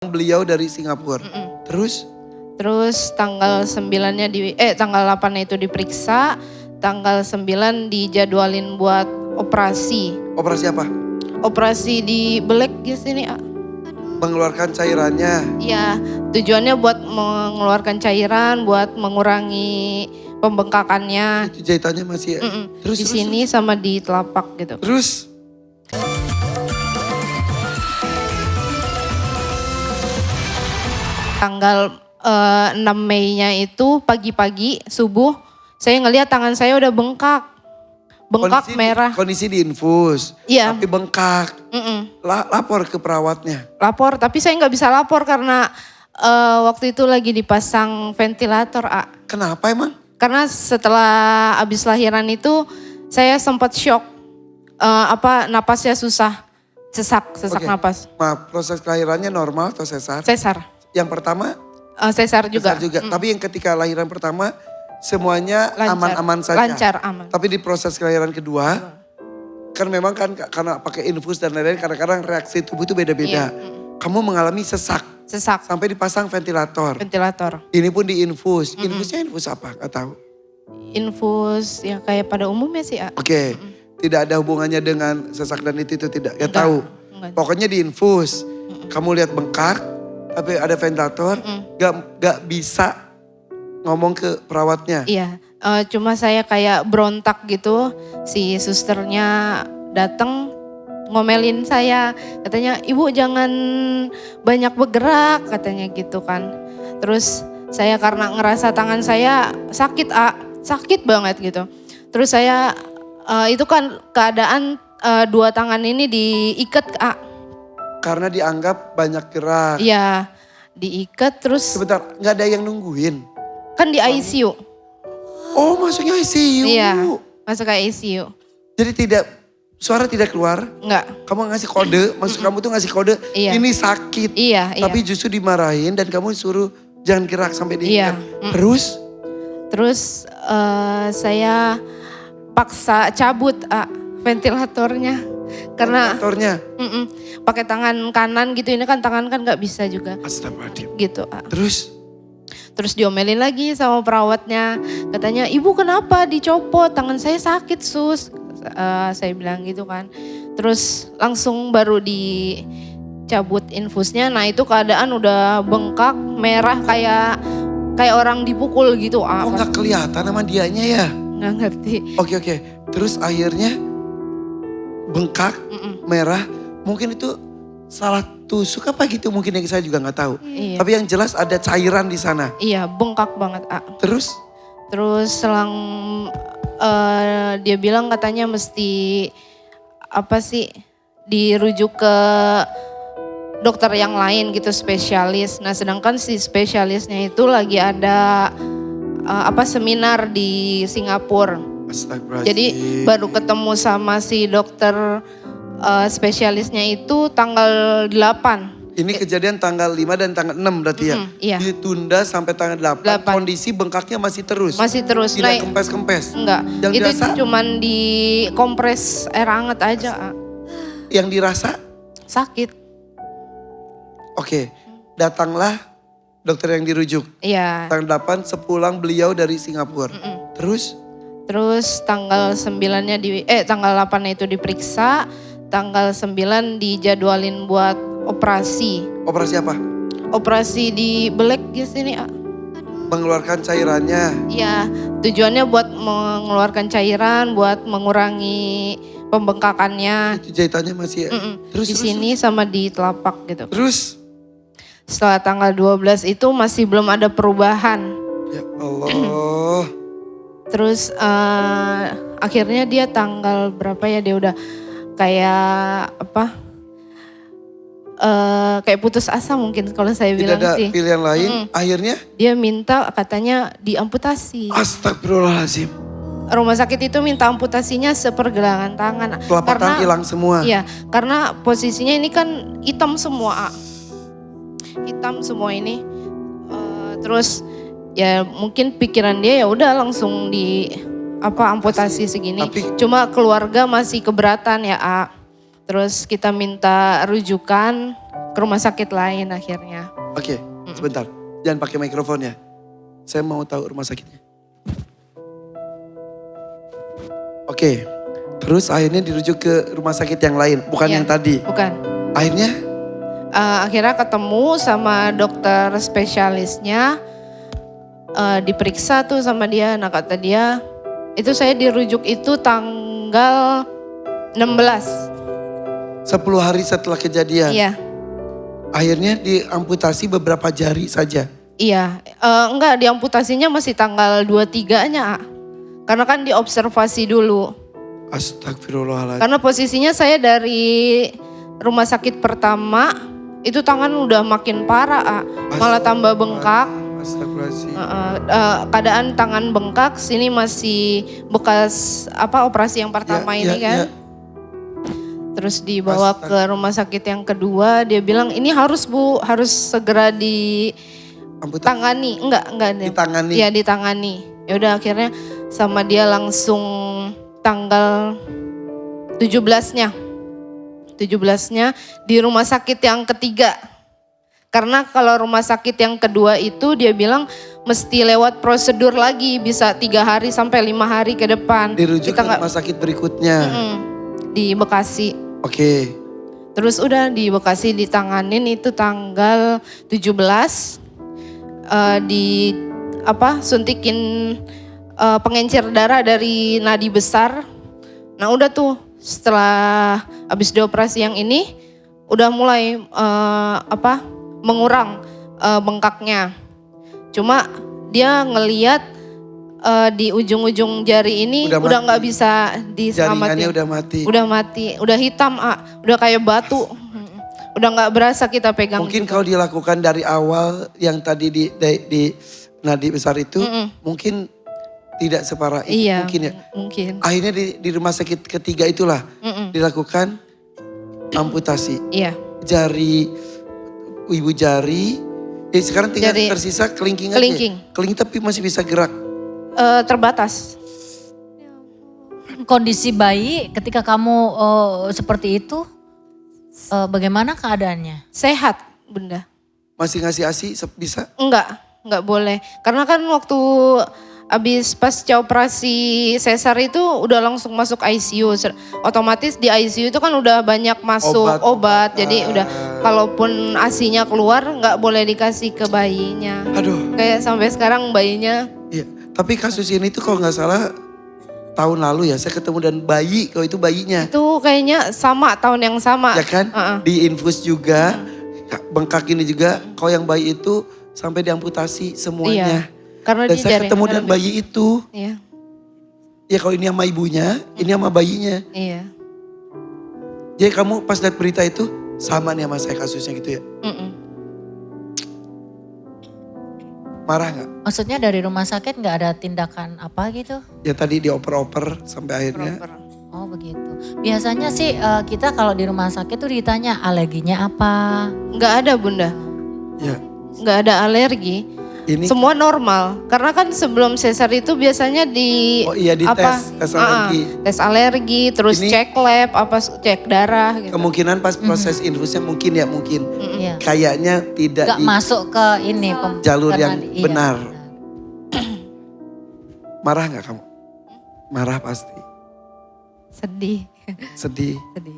Beliau dari Singapura. Terus? Terus tanggal 9-nya tanggal 8-nya itu diperiksa, tanggal 9 dijadwalin buat operasi. Operasi apa? Operasi di belek di sini. Mengeluarkan cairannya. Iya, tujuannya buat mengeluarkan cairan, buat mengurangi pembengkakannya. Itu jahitannya masih. Terus Di sini sama di telapak gitu. Terus? Tanggal 6 Mei-nya itu pagi-pagi subuh saya ngelihat tangan saya udah bengkak. Bengkak merah. Kondisi diinfus. Iya. Tapi bengkak. Lapor ke perawatnya. Lapor, tapi saya nggak bisa lapor karena waktu itu lagi dipasang ventilator. Kenapa emang? Karena setelah habis lahiran itu saya sempat shock. Napasnya susah. Sesak napas. Maaf, proses kelahirannya normal atau sesar? Sesar. Yang pertama? Sesar juga. Sesar juga. Tapi yang ketika lahiran pertama semuanya aman-aman saja. Lancar, aman. Tapi di proses kelahiran kedua, kan memang kan karena pakai infus dan lain-lain kadang-kadang reaksi tubuh itu beda-beda. Kamu mengalami sesak. Sesak. Sampai dipasang ventilator. Ventilator. Ini pun diinfus. Infusnya infus apa? Gak tahu. Infus ya kayak pada umumnya sih. Oke. Tidak ada hubungannya dengan sesak dan itu tidak. Gak tahu. Pokoknya diinfus. Kamu lihat bengkak, tapi ada ventilator. Gak bisa ngomong ke perawatnya. Iya. Cuma saya kayak berontak gitu. Si susternya datang ngomelin saya. Katanya ibu jangan banyak bergerak katanya gitu kan. Terus saya karena ngerasa tangan saya sakit sakit banget gitu. Terus saya itu kan keadaan dua tangan ini diikat Karena dianggap banyak gerak. Iya, diikat terus. Sebentar, gak ada yang nungguin? Kan di ICU. Oh masuknya ICU. Iya, masuk ke ICU. Jadi suara tidak keluar? Enggak. Kamu ngasih kode, maksud kamu tuh ngasih kode, Iya. ini sakit. Iya. Tapi justru dimarahin dan kamu suruh jangan gerak sampai diikat. Terus? Saya paksa cabut ventilatornya. Karena pakai tangan kanan gitu, ini kan tangan kan nggak bisa juga. Astagfirullahaladzim. Gitu. Terus diomelin lagi sama perawatnya. Katanya, ibu kenapa dicopot? Tangan saya sakit sus. Saya bilang gitu kan. Terus langsung baru dicabut infusnya. Nah itu keadaan udah bengkak, merah kayak orang dipukul gitu. Oh nggak kelihatan sama dianya ya? Nggak ngerti. Oke. Terus akhirnya bengkak, merah. Mungkin itu salah tusuk apa gitu mungkin yang saya juga nggak tahu. Iya. Tapi yang jelas ada cairan di sana. Iya bengkak banget. Terus selang dia bilang katanya mesti dirujuk ke dokter yang lain gitu, spesialis. Nah sedangkan si spesialisnya itu lagi ada seminar di Singapura. Jadi baru ketemu sama si dokter spesialisnya itu tanggal 8. Ini kejadian tanggal 5 dan tanggal 6 berarti ya? Iya. Ditunda sampai tanggal 8. Kondisi bengkaknya masih terus? Masih terus. Tidak kempes-kempes? Enggak. Yang itu dirasa? cuman di kompres air hangat aja. Yang dirasa? Sakit. Oke. Datanglah dokter yang dirujuk. Iya. Tanggal 8 sepulang beliau dari Singapura. Terus tanggal 9-nya tanggal 8-nya itu diperiksa, tanggal 9 dijadwalin buat operasi. Operasi apa? Operasi di belek di sini. Mengeluarkan cairannya. Iya, tujuannya buat mengeluarkan cairan, buat mengurangi pembengkakannya. Itu jahitannya masih. Di sini sama di telapak gitu. Terus? Setelah tanggal 12 itu masih belum ada perubahan. Ya Allah. Terus akhirnya dia tanggal berapa ya, dia udah kayak kayak putus asa mungkin kalau saya bilang sih. Tidak ada pilihan lain, akhirnya? Dia minta katanya diamputasi. Astagfirullahaladzim. Rumah sakit itu minta amputasinya sepergelangan tangan. Telapak tangan hilang semua? Iya, karena posisinya ini kan hitam semua. Hitam semua ini. Terus ya mungkin pikiran dia ya udah langsung amputasi segini. Cuma keluarga masih keberatan ya. Terus kita minta rujukan ke rumah sakit lain akhirnya. Oke, sebentar. Jangan pakai mikrofon ya. Saya mau tahu rumah sakitnya. Oke, terus akhirnya dirujuk ke rumah sakit yang lain, bukan Iya, yang tadi. Bukan. Akhirnya Akhirnya ketemu sama dokter spesialisnya, diperiksa tuh sama dia. Nah kata dia, itu saya dirujuk itu tanggal 16. 10 hari setelah kejadian. Iya, Akhirnya diamputasi beberapa jari saja. iya. Enggak, diamputasinya masih tanggal 23-nya. Karena kan diobservasi dulu. Astagfirullahaladzim. Karena posisinya saya dari rumah sakit pertama, itu tangan udah makin parah, malah tambah bengkak. Astagfirullahaladzim. Keadaan tangan bengkak, sini masih bekas operasi yang pertama ini kan. Terus dibawa ke rumah sakit yang kedua, dia bilang ini harus segera ditangani. Enggak Ditangani. Iya, ditangani. Ya udah akhirnya sama dia langsung tanggal 17-nya di rumah sakit yang ketiga. Karena kalau rumah sakit yang kedua itu dia bilang mesti lewat prosedur lagi, bisa 3 hari sampai 5 hari ke depan. Dirujuk ke rumah sakit berikutnya. Di Bekasi. Oke. Terus udah di Bekasi ditanganin itu tanggal 17. Suntikin pengencer darah dari nadi besar. Nah udah tuh setelah habis dioperasi yang ini udah mulai mengurang bengkaknya. Cuma dia ngeliat di ujung-ujung jari ini udah nggak bisa diselamatin. Jaringannya udah mati. Udah mati, udah hitam, udah kayak batu. Udah nggak berasa kita pegang. Mungkin gitu. kalau dilakukan dari awal yang tadi di nadi besar itu mungkin tidak separah itu Iya, mungkin ya. Mungkin. Akhirnya di rumah sakit ketiga itulah dilakukan amputasi. Iya. Jari, ibu jari. Jadi sekarang tinggal tersisa kelingking aja. Kelingking tapi masih bisa gerak. Terbatas. Kondisi bayi ketika kamu seperti itu, bagaimana keadaannya? Sehat, Bunda. Masih ngasih ASI bisa? Enggak boleh. Karena kan waktu abis pasca operasi sesar itu udah langsung masuk ICU. Otomatis di ICU itu kan udah banyak masuk obat. Jadi udah kalaupun ASI-nya keluar nggak boleh dikasih ke bayinya. Aduh. Kayak sampai sekarang bayinya. Iya. Tapi kasus ini tuh kalau nggak salah tahun lalu ya saya ketemu dan bayi, kalau itu bayinya. Itu kayaknya sama, tahun yang sama. Ya kan? Di infus juga, bengkak ini juga. Kalau yang bayi itu sampai diamputasi semuanya. Iya. Karena Dan saya ketemu dengan bayi itu. Iya. Ya kalau ini sama ibunya, ini sama bayinya. Iya. Jadi kamu pas lihat berita itu sama nih sama saya kasusnya gitu ya? Marah gak? Maksudnya dari rumah sakit nggak ada tindakan apa gitu? Ya tadi dioper-oper sampai akhirnya. Oh begitu. Biasanya sih kita kalau di rumah sakit tuh ditanya alerginya apa? Nggak ada, Bunda. Ya. Nggak ada alergi. Ini Semua normal. Karena kan sebelum sesar itu biasanya di tes alergi. Tes alergi, terus Ini cek lab, cek darah gitu. kemungkinan pas proses infusnya mungkin. Iya. Kayaknya tidak Nggak masuk ke ini jalur yang iya. benar. Marah gak kamu? Marah pasti. Sedih. Sedih. Sedih.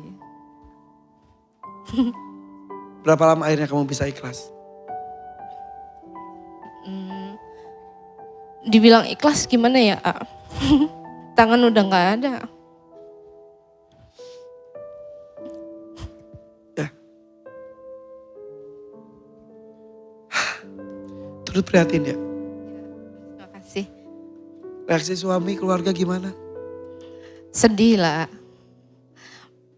Berapa lama akhirnya kamu bisa ikhlas? Dibilang ikhlas gimana ya? Tangan udah nggak ada. Ya. Turut prihatin ya. Terima kasih. Reaksi suami, keluarga gimana? Sedih lah.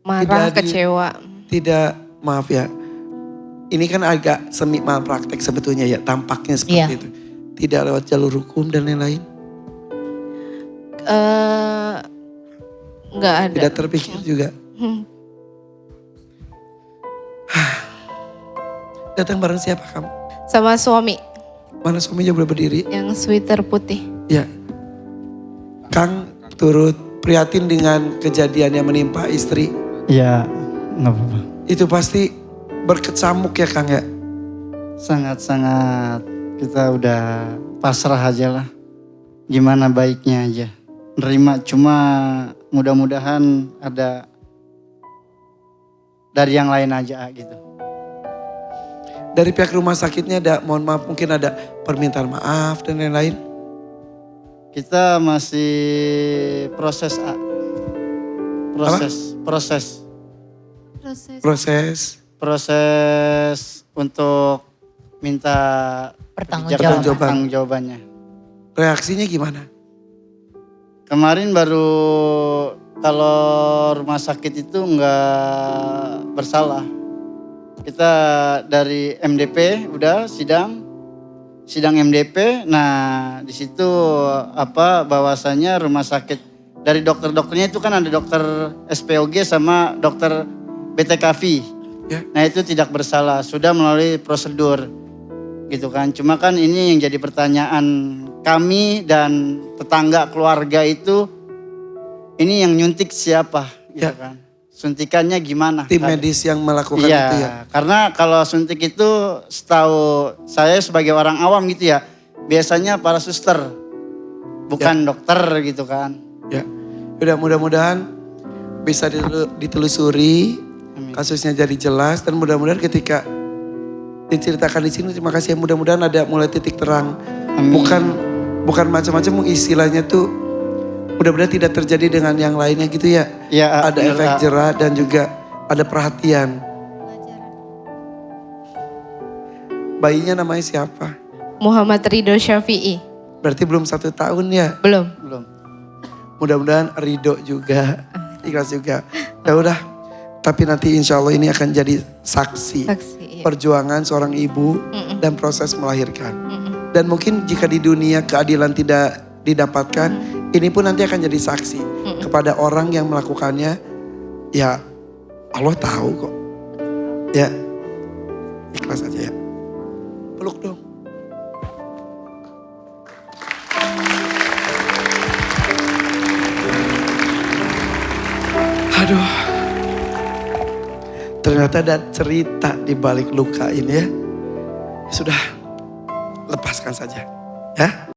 Marah, kecewa. Tidak, maaf ya. Ini kan agak semi malpraktek sebetulnya ya, tampaknya seperti itu. Tidak lewat jalur hukum dan lain-lain. Nggak ada. Tidak terpikir juga. Datang bareng siapa kamu? Sama suami. Mana suaminya boleh berdiri? Yang sweater putih. Ya. Kang turut prihatin dengan kejadian yang menimpa istri. Ya, nggak apa-apa. Itu pasti berkecamuk ya Kang ya. Sangat-sangat kita udah pasrah aja lah. Gimana baiknya aja. Nerima, cuma mudah-mudahan ada dari yang lain aja gitu. Dari pihak rumah sakitnya ada, mohon maaf mungkin ada permintaan maaf dan lain-lain. Kita masih proses proses untuk minta pertanggungjawabannya. Reaksinya gimana? Kemarin baru kalau rumah sakit itu nggak bersalah. Kita dari MDP udah sidang MDP. Nah di situ bahwasanya rumah sakit dari dokter-dokternya itu kan ada dokter SPOG sama dokter BTKV. Ya. Nah itu tidak bersalah, sudah melalui prosedur gitu kan. Cuma kan ini yang jadi pertanyaan kami dan tetangga keluarga itu, ini yang nyuntik siapa gitu kan. Suntikannya gimana? Tim medis yang melakukan iya, itu ya? Karena kalau suntik itu setahu saya sebagai orang awam gitu ya, biasanya para suster, bukan dokter gitu kan. Ya, udah mudah-mudahan bisa ditelusuri, kasusnya jadi jelas dan mudah-mudahan ketika diceritakan di sini, terima kasih ya, mudah-mudahan ada mulai titik terang. Amin. Bukan macam-macam istilahnya tuh, mudah-mudahan tidak terjadi dengan yang lainnya gitu ya. Ya, ada efek jerah dan juga ada perhatian. Bayinya namanya siapa? Muhammad Ridho Syafi'i. Berarti belum 1 tahun ya? Belum. Mudah-mudahan Ridho juga, ikhlas juga. Ya udah, tapi nanti insya Allah ini akan jadi saksi. Iya. Perjuangan seorang ibu dan proses melahirkan. Dan mungkin jika di dunia keadilan tidak didapatkan, ini pun nanti akan jadi saksi kepada orang yang melakukannya. Ya Allah tahu kok. Ya ikhlas aja ya. Peluk dong. Aduh. Ternyata ada cerita di balik luka ini ya. Sudah, lepaskan saja. Ya.